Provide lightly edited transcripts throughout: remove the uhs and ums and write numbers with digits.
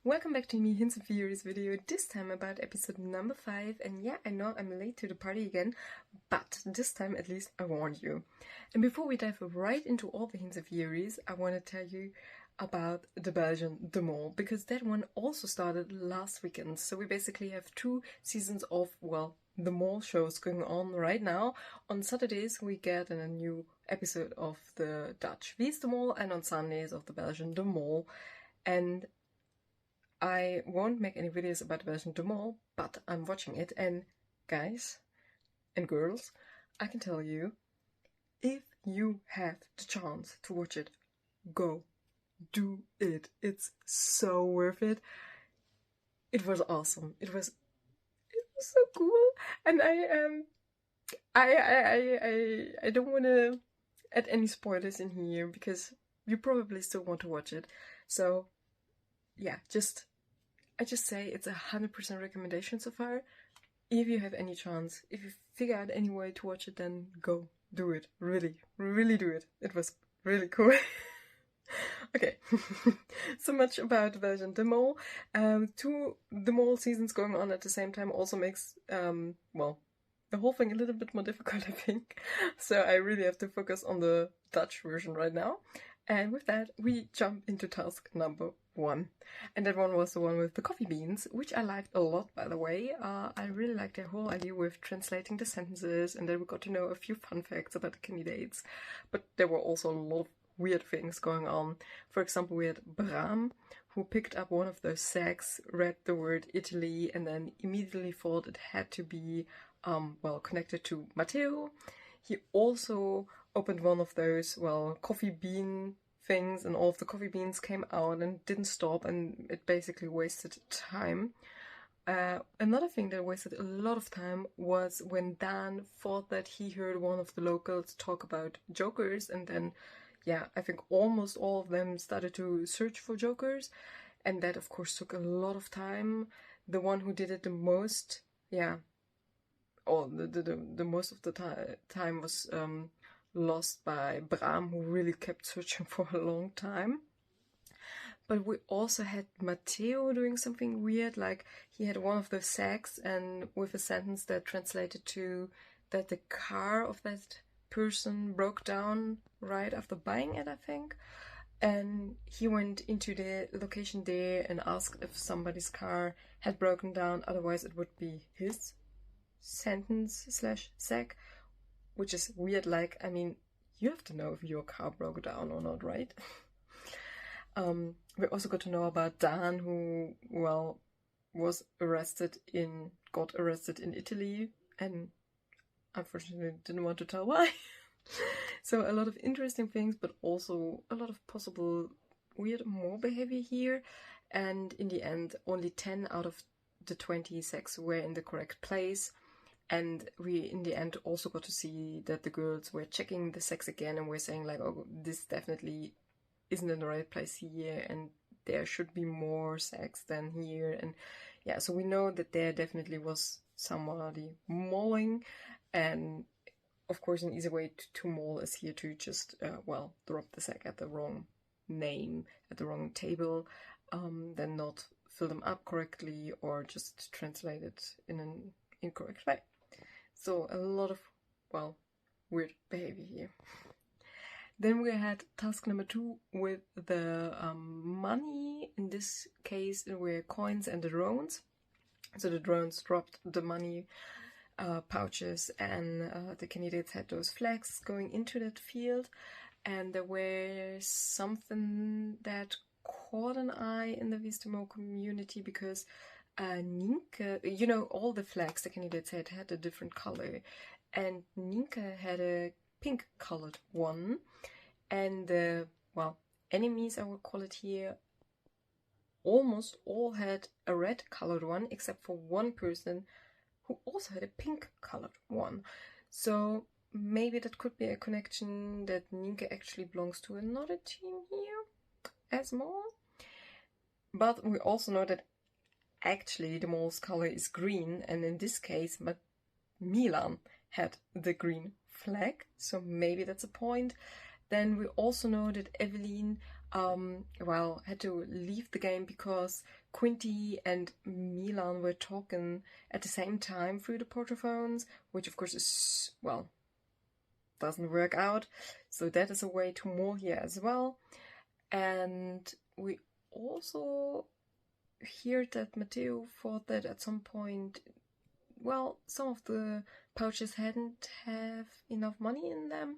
Welcome back to me Hints and Theories video, this time about episode number 5, and yeah, I know I'm late to the party again, but this time at least I warned you. And before we dive right into all the hints and theories, I want to tell you about the Belgian De Mol, because that one also started last weekend, so we basically have 2 seasons of, well, the Mol shows going on right now. On Saturdays we get a new episode of the Dutch Wie is de Mol, and on Sundays of the Belgian De Mol. And I won't make any videos about the Belgian De Mol, but I'm watching it, and guys and girls, I can tell you, if you have the chance to watch it, go. Do it. It's so worth it. It was awesome. It was so cool, and I don't want to add any spoilers in here because you probably still want to watch it. So yeah, I just say it's 100% recommendation so far. If you have any chance, if you figure out any way to watch it, then go. Do it. Really, really do it. It was really cool. Okay, so much about Belgian De Mol. 2 De Mol seasons going on at the same time also makes, well, the whole thing a little bit more difficult, I think. So I really have to focus on the Dutch version right now. And with that, we jump into task number 1. And that one was the one with the coffee beans, which I liked a lot, by the way. I really liked their whole idea with translating the sentences, and then we got to know a few fun facts about the candidates. But there were also a lot of weird things going on. For example, we had Bram, who picked up one of those sacks, read the word Italy, and then immediately thought it had to be, well, connected to Matteo. He also opened one of those, well, coffee bean things, and all of the coffee beans came out and didn't stop, and it basically wasted time. Another thing that wasted a lot of time was when Dan thought that he heard one of the locals talk about jokers, and then, yeah, I think almost all of them started to search for jokers, and that of course took a lot of time. The one who did it the most, yeah, or the most of the time was lost by Bram, who really kept searching for a long time. But we also had Matteo doing something weird, like he had one of those sacks and with a sentence that translated to that the car of that person broke down right after buying it, I think. And he went into the location there and asked if somebody's car had broken down, otherwise it would be his sentence/sack, which is weird. Like, I mean, you have to know if your car broke down or not, right? We also got to know about Dan, who, well, got arrested in Italy, and unfortunately didn't want to tell why. So a lot of interesting things, but also a lot of possible weird mob behavior here. And in the end, only 10 out of the 20 sacks were in the correct place. And we, in the end, also got to see that the girls were checking the sacks again and were saying, like, oh, this definitely isn't in the right place here, and there should be more sacks than here. And yeah, so we know that there definitely was somebody mulling, and of course an easy way to mull is here to just, well, drop the sack at the wrong name, at the wrong table, then not fill them up correctly, or just translate it in an incorrect way. So a lot of, well, weird behavior here. Then we had task number 2 with the money. In this case, it were coins and the drones. So the drones dropped the money pouches, and the candidates had those flags going into that field. And there were something that caught an eye in the Wie is de Mol community, because Nienke, you know, all the flags the candidates had a different color, and Nienke had a pink colored one, and the, well, enemies, I will call it here, almost all had a red colored one, except for one person who also had a pink colored one. So maybe that could be a connection that Nienke actually belongs to another team here as Mol. But we also know that actually the Mol's color is green, and in this case Milan had the green flag, so maybe that's a point. Then we also know that Evelyn well, had to leave the game because Quinty and Milan were talking at the same time through the portaphones, which of course is, well, doesn't work out. So that is a way to more here as well. And we also hear that Matteo thought that at some point, well, some of the pouches hadn't have enough money in them.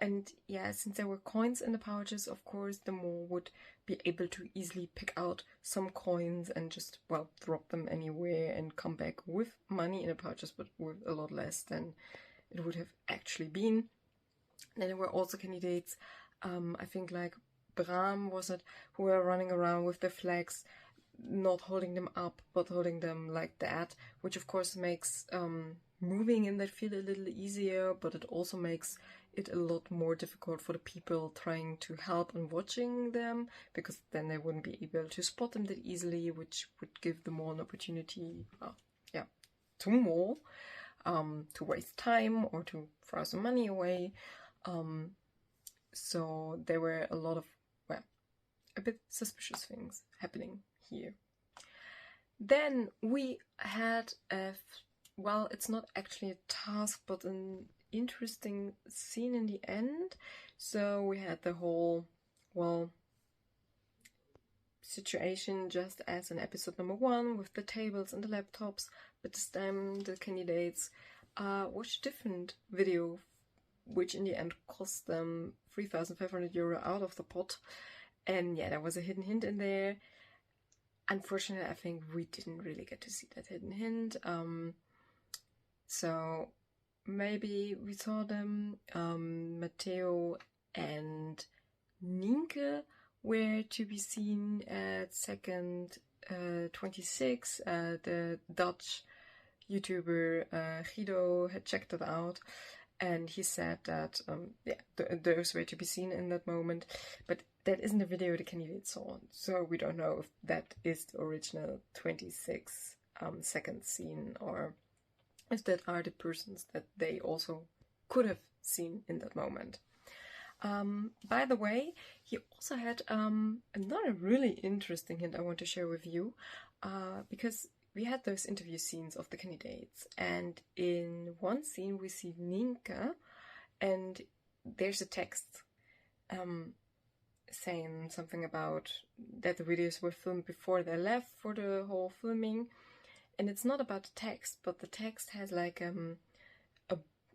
And yeah, since there were coins in the pouches, of course, the mole would be able to easily pick out some coins and just, well, drop them anywhere and come back with money in the pouches, but with a lot less than it would have actually been. Then there were also candidates, I think like Bram was it, who were running around with their flags, not holding them up, but holding them like that, which of course makes moving in that field a little easier, but it also makes it a lot more difficult for the people trying to help and watching them, because then they wouldn't be able to spot them that easily, which would give them all an opportunity, to maul, to waste time or to throw some money away. So there were a lot of, well, a bit suspicious things happening here. Then we had well, it's not actually a task, but an interesting scene in the end. So we had the whole, well, situation just as in episode number 1 with the tables and the laptops, but this time the candidates watched a different video, which in the end cost them 3,500 euro out of the pot. And yeah, there was a hidden hint in there. Unfortunately, I think we didn't really get to see that hidden hint. So maybe we saw them. Matteo and Nienke were to be seen at second 26. The Dutch YouTuber Guido had checked it out, and he said that those were to be seen in that moment. But that isn't the video the candidate saw, so we don't know if that is the original 26 second scene, or if that are the persons that they also could have seen in that moment. By the way, he also had another really interesting hint I want to share with you, because we had those interview scenes of the candidates, and in one scene we see Nienke, and there's a text saying something about that the videos were filmed before they left for the whole filming, and it's not about the text, but the text has like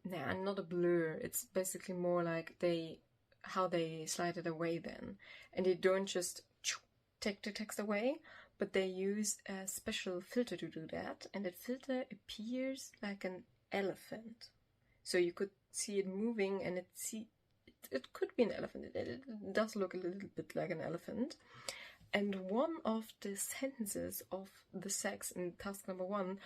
not a blur. It's basically more like how they slide it away then, and they don't just take the text away, but they use a special filter to do that, and that filter appears like an elephant, so you could see it moving, and it could be an elephant. It does look a little bit like an elephant. And one of the sentences of the sex in task number 1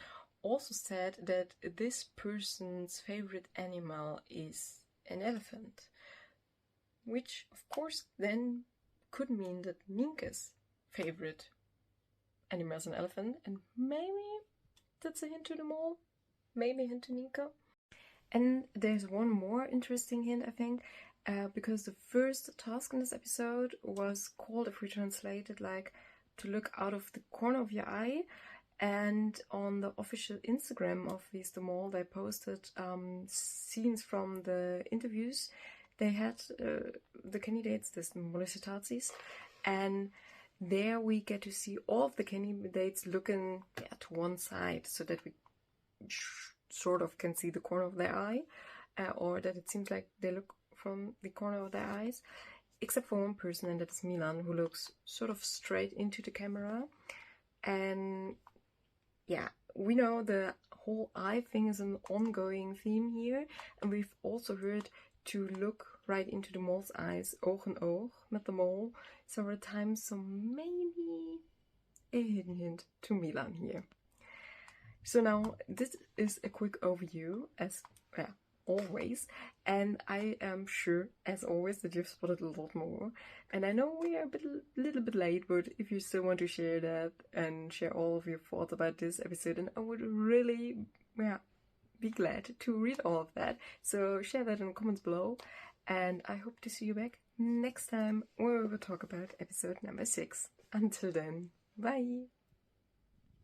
also said that this person's favorite animal is an elephant, which of course then could mean that Nienke's favorite animal is an elephant, and maybe that's a hint to them all, maybe a hint to Nienke. And there's one more interesting hint, I think, because the first task in this episode was called, if we translate it, like to look out of the corner of your eye. And on the official Instagram of Wie is de Mol, they posted scenes from the interviews. They had the candidates, this Mollicitaties, and there we get to see all of the candidates looking to one side, so that we sort of can see the corner of their eye, or that it seems like they look from the corner of their eyes, except for one person, and that is Milan, who looks sort of straight into the camera. And yeah, we know the whole eye thing is an ongoing theme here, and we've also heard to look right into the mole's eyes, oog in oog, met de mol, several times, so maybe a hidden hint to Milan here. So now, this is a quick overview, as always, and I am sure, as always, that you've spotted a lot more. And I know we are a little bit late, but if you still want to share that and share all of your thoughts about this episode, and I would really, be glad to read all of that. So share that in the comments below, and I hope to see you back next time, where we will talk about episode number 6. Until then, bye!